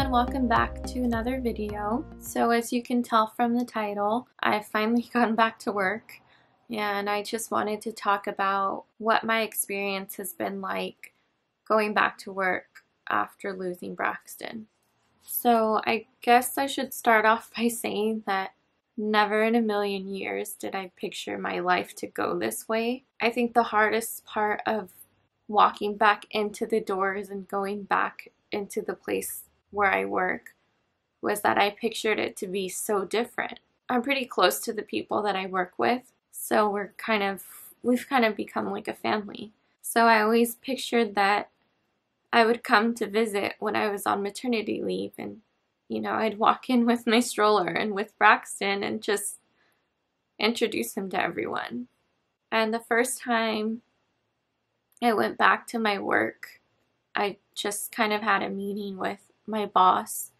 everyone, welcome back to another video. So as you can tell from the title, I've finally gotten back to work and I just wanted to talk about what my experience has been like going back to work after losing Braxton. So I guess I should start off by saying that never in a million years did I picture my life to go this way. I think the hardest part of walking back into the doors and going back into the place where I work was that I pictured it to be so different. I'm pretty close to the people that I work with, so we've kind of become like a family. So I always pictured that I would come to visit when I was on maternity leave, and I'd walk in with my stroller and with Braxton and just introduce him to everyone. And the first time I went back to my work, I just kind of had a meeting with my boss.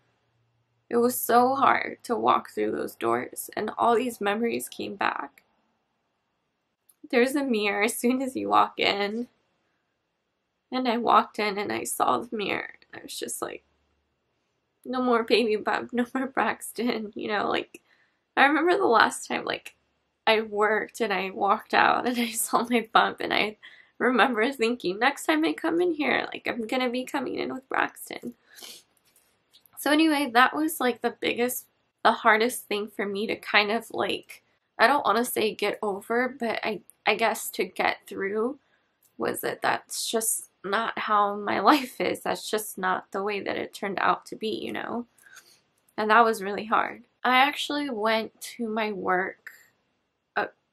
It was so hard to walk through those doors, and all these memories came back. There's a mirror as soon as you walk in, and I walked in and I saw the mirror. I was just like, no more baby bump, no more Braxton. I remember the last time I worked and I walked out and I saw my bump, and I remember thinking, next time I come in here, I'm gonna be coming in with Braxton. So anyway, that was the hardest thing for me to kind of I don't want to say get over, but I guess to get through, was that that's just not how my life is. That's just not the way that it turned out to be, And that was really hard. I actually went to my work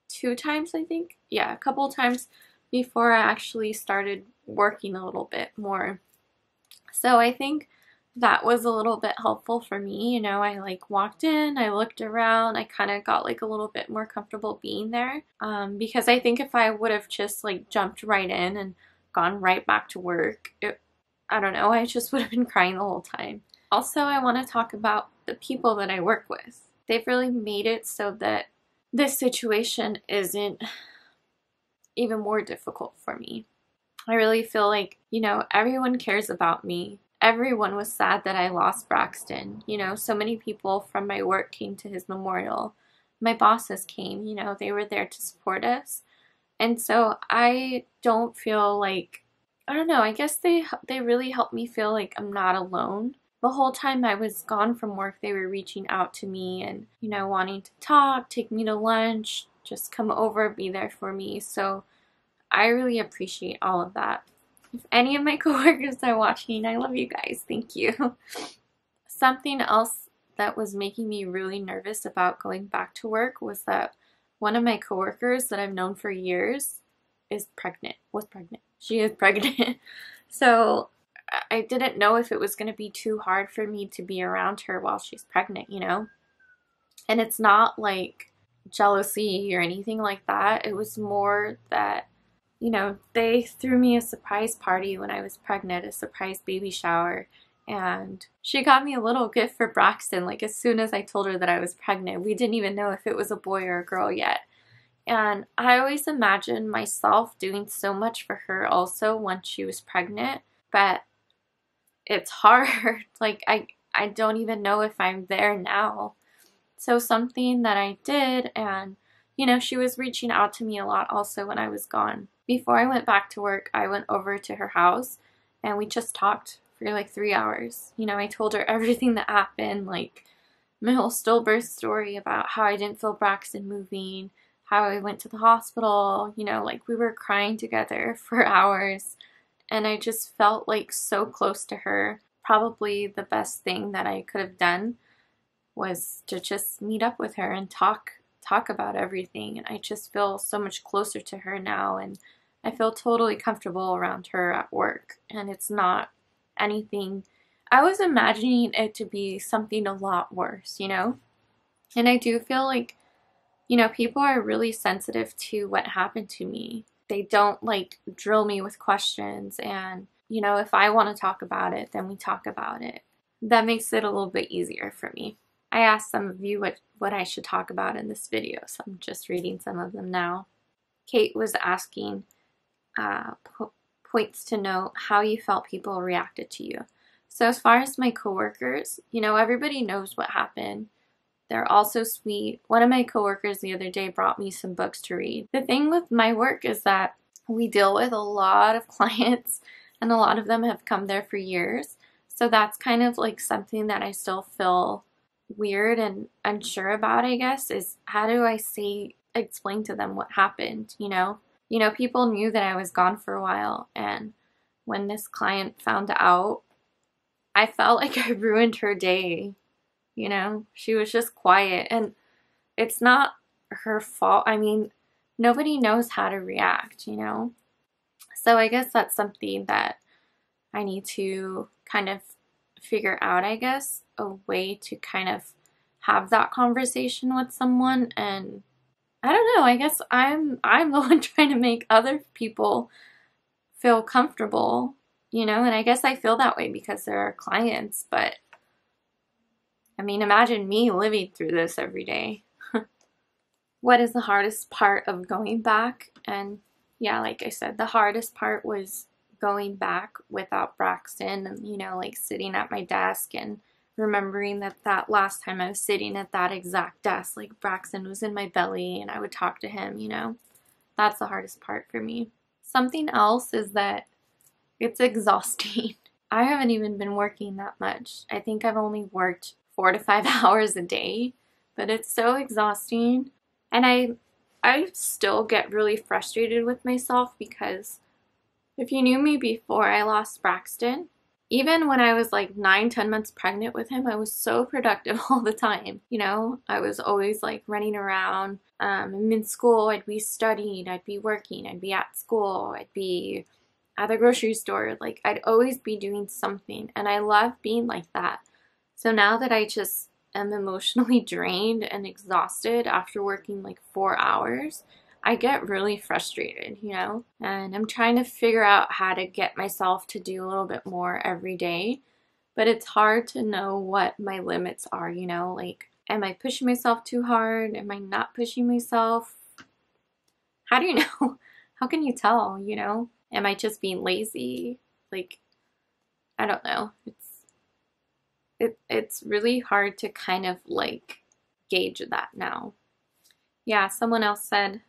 2 times, I think. Yeah, a couple times before I actually started working a little bit more. So I think that was a little bit helpful for me. I walked in, I looked around, I kind of got a little bit more comfortable being there. Because I think if I would have just jumped right in and gone right back to work, I don't know, I just would have been crying the whole time. Also, I want to talk about the people that I work with. They've really made it so that this situation isn't even more difficult for me. I really feel everyone cares about me. Everyone was sad that I lost Braxton. So many people from my work came to his memorial. My bosses came, they were there to support us. And so I don't feel I don't know, I guess they really helped me feel I'm not alone. The whole time I was gone from work, they were reaching out to me and, wanting to talk, take me to lunch, just come over, be there for me. So I really appreciate all of that. If any of my coworkers are watching, I love you guys. Thank you. Something else that was making me really nervous about going back to work was that one of my coworkers that I've known for years was pregnant. She is pregnant. So I didn't know if it was going to be too hard for me to be around her while she's pregnant, And it's not jealousy or anything like that. It was more that they threw me a surprise party when I was pregnant, a surprise baby shower, and she got me a little gift for Braxton, as soon as I told her that I was pregnant. We didn't even know if it was a boy or a girl yet. And I always imagined myself doing so much for her also once she was pregnant, but it's hard. I don't even know if I'm there now. So something that I did, and she was reaching out to me a lot also when I was gone. Before I went back to work, I went over to her house and we just talked for 3 hours. I told her everything that happened, my whole stillbirth story about how I didn't feel Braxton moving, how I went to the hospital, we were crying together for hours. And I just felt so close to her. Probably the best thing that I could have done was to just meet up with her and talk about everything. And I just feel so much closer to her now, and I feel totally comfortable around her at work. And it's not anything, I was imagining it to be something a lot worse, And I do feel people are really sensitive to what happened to me. They don't drill me with questions, and if I want to talk about it, then we talk about it. That makes it a little bit easier for me. I asked some of you what I should talk about in this video, so I'm just reading some of them now. Kate was asking points to note how you felt people reacted to you. So as far as my coworkers, you know, everybody knows what happened. They're all so sweet. One of my coworkers the other day brought me some books to read. The thing with my work is that we deal with a lot of clients, and a lot of them have come there for years. So that's kind of like something that I still feel weird and unsure about, I guess, is how do I explain to them what happened, you know? You know, people knew that I was gone for a while, and when this client found out, I felt like I ruined her day. You know, she was just quiet, and it's not her fault. I mean, nobody knows how to react, you know? So I guess that's something that I need to kind of figure out, I guess, a way to kind of have that conversation with someone. And I don't know, I guess I'm the one trying to make other people feel comfortable, you know? And I guess I feel that way because they're our clients, but I mean, imagine me living through this every day. What is the hardest part of going back? And yeah, like I said, the hardest part was going back without Braxton, and, you know, like sitting at my desk and remembering that last time I was sitting at that exact desk, like Braxton was in my belly and I would talk to him, you know. That's the hardest part for me. Something else is that it's exhausting. I haven't even been working that much. I think I've only worked 4 to 5 hours a day, but it's so exhausting. And I still get really frustrated with myself because if you knew me before I lost Braxton, even when I was like 9-10 months pregnant with him, I was so productive all the time. You know, I was always like running around. I'm in school, I'd be studying, I'd be working, I'd be at school, I'd be at the grocery store. Like, I'd always be doing something, and I love being like that. So now that I just am emotionally drained and exhausted after working like 4 hours, I get really frustrated, you know? And I'm trying to figure out how to get myself to do a little bit more every day. But it's hard to know what my limits are, you know? Like, am I pushing myself too hard? Am I not pushing myself? How do you know? How can you tell, you know? Am I just being lazy? Like, I don't know. It's really hard to kind of like gauge that now. Yeah, someone else said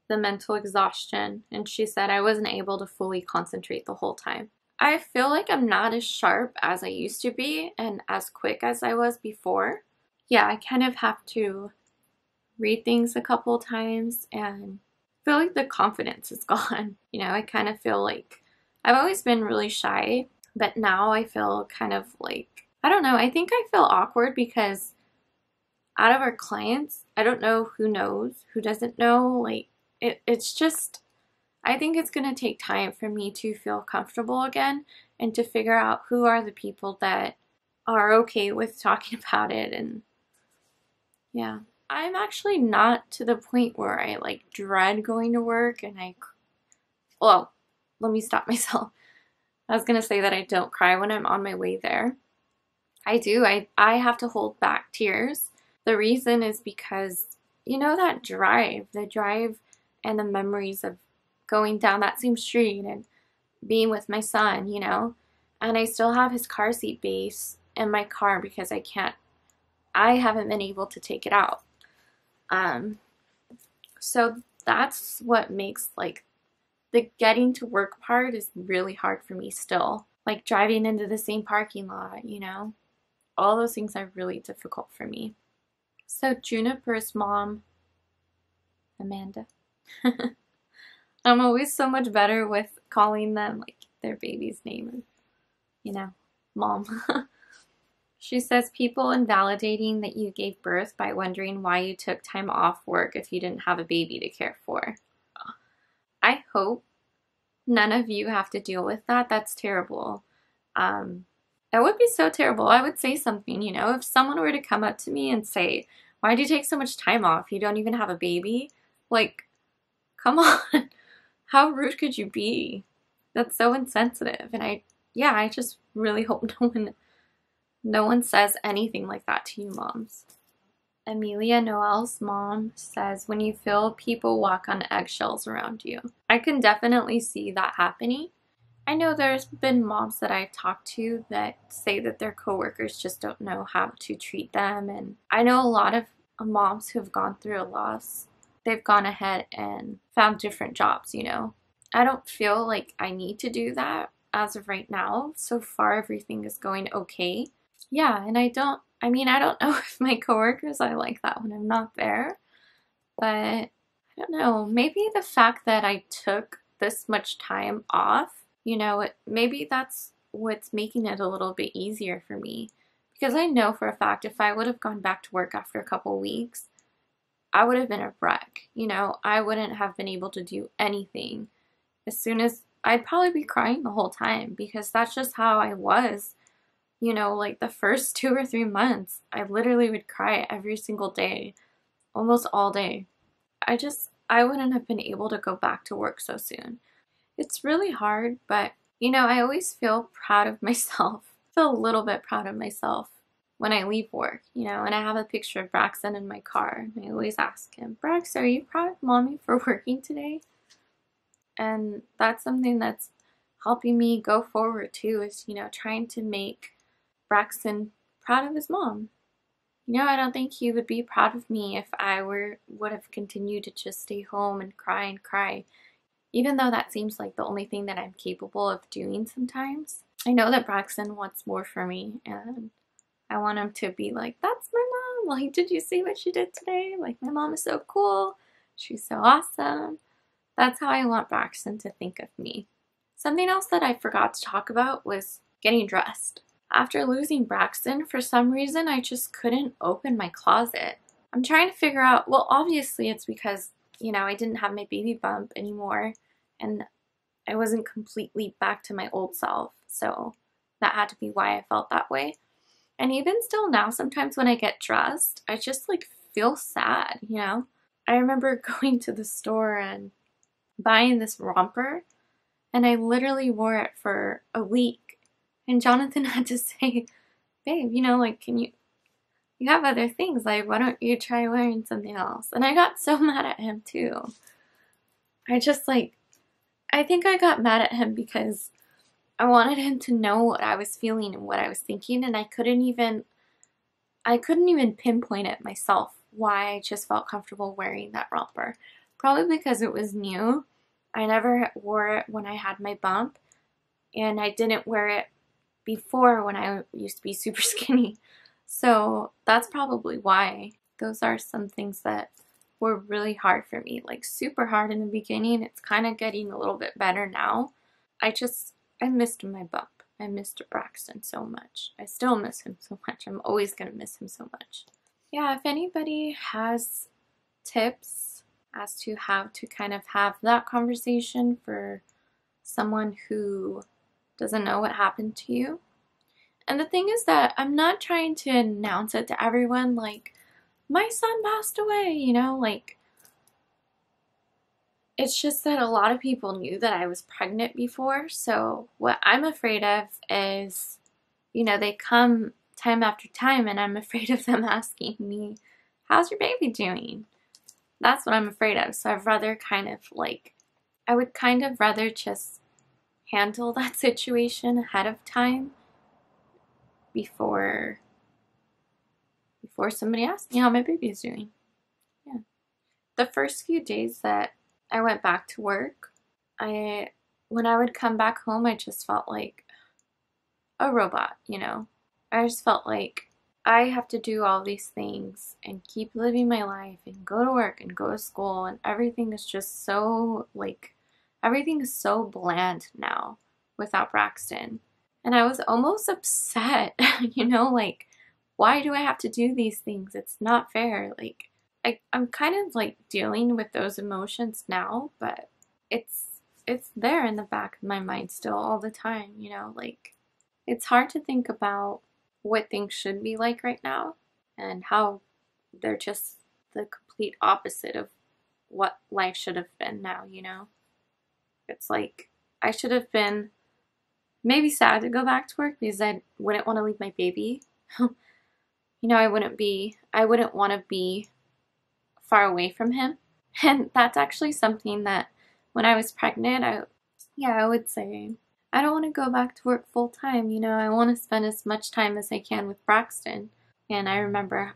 the mental exhaustion, and she said I wasn't able to fully concentrate the whole time. I feel like I'm not as sharp as I used to be and as quick as I was before. Yeah, I kind of have to read things a couple times, and I feel like the confidence is gone. You know, I kind of feel like I've always been really shy, but now I feel kind of like, I don't know, I think I feel awkward because out of our clients, I don't know who knows, who doesn't know. Like, it's just, I think it's going to take time for me to feel comfortable again and to figure out who are the people that are okay with talking about it. And yeah, I'm actually not to the point where I like dread going to work and well, let me stop myself. I was going to say that I don't cry when I'm on my way there. I do. I have to hold back tears. The reason is because, you know, the drive and the memories of going down that same street and being with my son, you know, and I still have his car seat base in my car because I haven't been able to take it out. So that's what makes like the getting to work part is really hard for me still. Like driving into the same parking lot, you know, all those things are really difficult for me. So Juniper's mom, Amanda, I'm always so much better with calling them like their baby's name, you know, mom. She says people invalidating that you gave birth by wondering why you took time off work if you didn't have a baby to care for. I hope none of you have to deal with that. That's terrible. That would be so terrible. I would say something, you know, if someone were to come up to me and say, why do you take so much time off? You don't even have a baby? Like, come on. How rude could you be? That's so insensitive. And I just really hope no one says anything like that to you moms. Amelia Noel's mom says, when you feel people walk on eggshells around you. I can definitely see that happening. I know there's been moms that I've talked to that say that their coworkers just don't know how to treat them. And I know a lot of moms who have gone through a loss, they've gone ahead and found different jobs, you know. I don't feel like I need to do that as of right now. So far, everything is going okay. Yeah, and I don't know if my coworkers are like that when I'm not there, but I don't know. Maybe the fact that I took this much time off, you know, maybe that's what's making it a little bit easier for me. Because I know for a fact if I would have gone back to work after a couple weeks, I would have been a wreck. You know, I wouldn't have been able to do anything. As soon as I'd probably be crying the whole time because that's just how I was. You know, like the first 2 or 3 months, I literally would cry every single day, almost all day. I wouldn't have been able to go back to work so soon. It's really hard, but you know, I always feel proud of myself. I feel a little bit proud of myself when I leave work, you know, and I have a picture of Braxton in my car. And I always ask him, Brax, are you proud of mommy for working today? And that's something that's helping me go forward too, is, you know, trying to make Braxton proud of his mom. You know, I don't think he would be proud of me if I would have continued to just stay home and cry, even though that seems like the only thing that I'm capable of doing sometimes. I know that Braxton wants more for me, and I want him to be like, that's my mom. Like, did you see what she did today? Like, my mom is so cool. She's so awesome. That's how I want Braxton to think of me. Something else that I forgot to talk about was getting dressed. After losing Braxton, for some reason, I just couldn't open my closet. I'm trying to figure out, well, obviously it's because, you know, I didn't have my baby bump anymore and I wasn't completely back to my old self. So that had to be why I felt that way. And even still now, sometimes when I get dressed, I just like feel sad, you know? I remember going to the store and buying this romper and I literally wore it for a week. And Jonathan had to say, babe, you know, like, you have other things. Like, why don't you try wearing something else? And I got so mad at him too. I think I got mad at him because I wanted him to know what I was feeling and what I was thinking. And I couldn't even pinpoint it myself why I just felt comfortable wearing that romper. Probably because it was new. I never wore it when I had my bump. And I didn't wear it before when I used to be super skinny. So that's probably why. Those are some things that were really hard for me, like super hard in the beginning. It's kind of getting a little bit better now. I missed my bump. I missed Braxton so much. I still miss him so much. I'm always going to miss him so much. Yeah, if anybody has tips as to how to kind of have that conversation for someone who doesn't know what happened to you. And the thing is that I'm not trying to announce it to everyone like, my son passed away, you know, like, it's just that a lot of people knew that I was pregnant before. So what I'm afraid of is, you know, they come time after time and I'm afraid of them asking me, how's your baby doing? That's what I'm afraid of. So I would kind of rather just handle that situation ahead of time before somebody asks me how my baby is doing. Yeah. The first few days that I went back to work, when I would come back home, I just felt like a robot, you know? I just felt like I have to do all these things and keep living my life and go to work and go to school, and everything is just so, like, everything is so bland now without Braxton. And I was almost upset, you know, like, why do I have to do these things? It's not fair. Like, I'm kind of like dealing with those emotions now, but it's there in the back of my mind still all the time, you know, like, it's hard to think about what things should be like right now and how they're just the complete opposite of what life should have been now, you know? It's like I should have been maybe sad to go back to work because I wouldn't want to leave my baby. You know, I wouldn't want to be far away from him. And that's actually something that when I was pregnant, I would say I don't want to go back to work full time. You know, I want to spend as much time as I can with Braxton. And I remember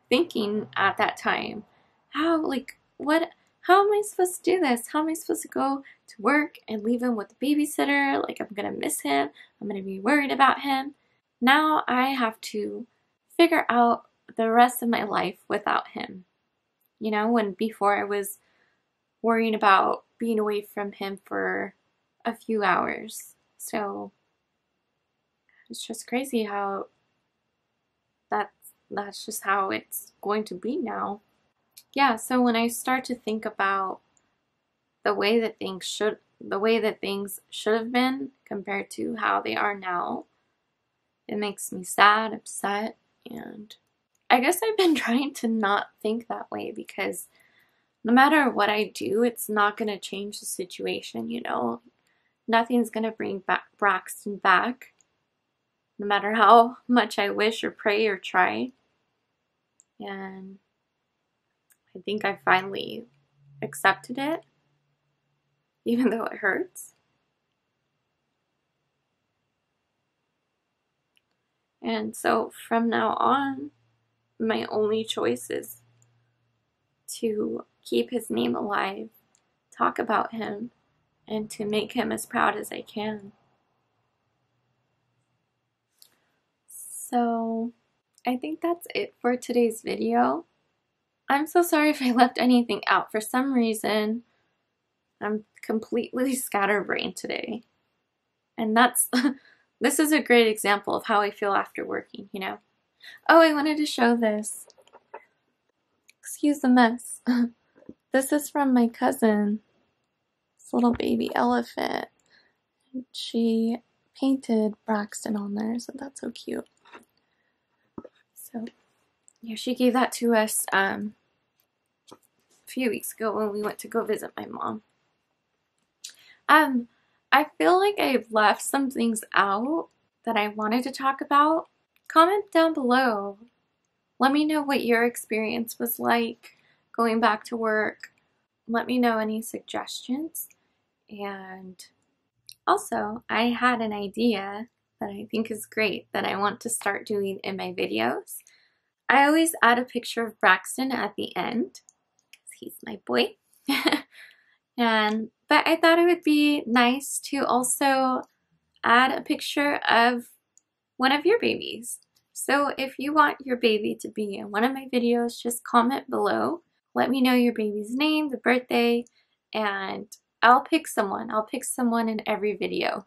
thinking at that time, how am I supposed to do this? How am I supposed to go to work and leave him with the babysitter? Like, I'm going to miss him. I'm going to be worried about him. Now I have to figure out the rest of my life without him. You know, when before I was worrying about being away from him for a few hours. So it's just crazy how that's just how it's going to be now. Yeah, so when I start to think about the way that things should have been compared to how they are now, it makes me sad, upset, and I guess I've been trying to not think that way because no matter what I do, it's not going to change the situation, you know? Nothing's going to bring Braxton back, no matter how much I wish or pray or try. And I think I finally accepted it, even though it hurts. And so from now on, my only choice is to keep his name alive, talk about him, and to make him as proud as I can. So I think that's it for today's video. I'm so sorry if I left anything out. For some reason, I'm completely scatterbrained today. And this is a great example of how I feel after working, you know? Oh, I wanted to show this. Excuse the mess. This is from my cousin, this little baby elephant. She painted Braxton on there, so that's so cute. So, yeah, she gave that to us a few weeks ago when we went to go visit my mom. I feel like I've left some things out that I wanted to talk about. Comment down below. Let me know what your experience was like going back to work. Let me know any suggestions. And also, I had an idea that I think is great that I want to start doing in my videos. I always add a picture of Braxton at the end, because he's my boy. But I thought it would be nice to also add a picture of one of your babies. So if you want your baby to be in one of my videos, just comment below. Let me know your baby's name, the birthday, and I'll pick someone. I'll pick someone in every video.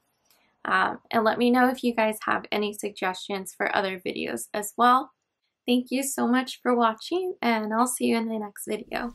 And let me know if you guys have any suggestions for other videos as well. Thank you so much for watching, and I'll see you in the next video.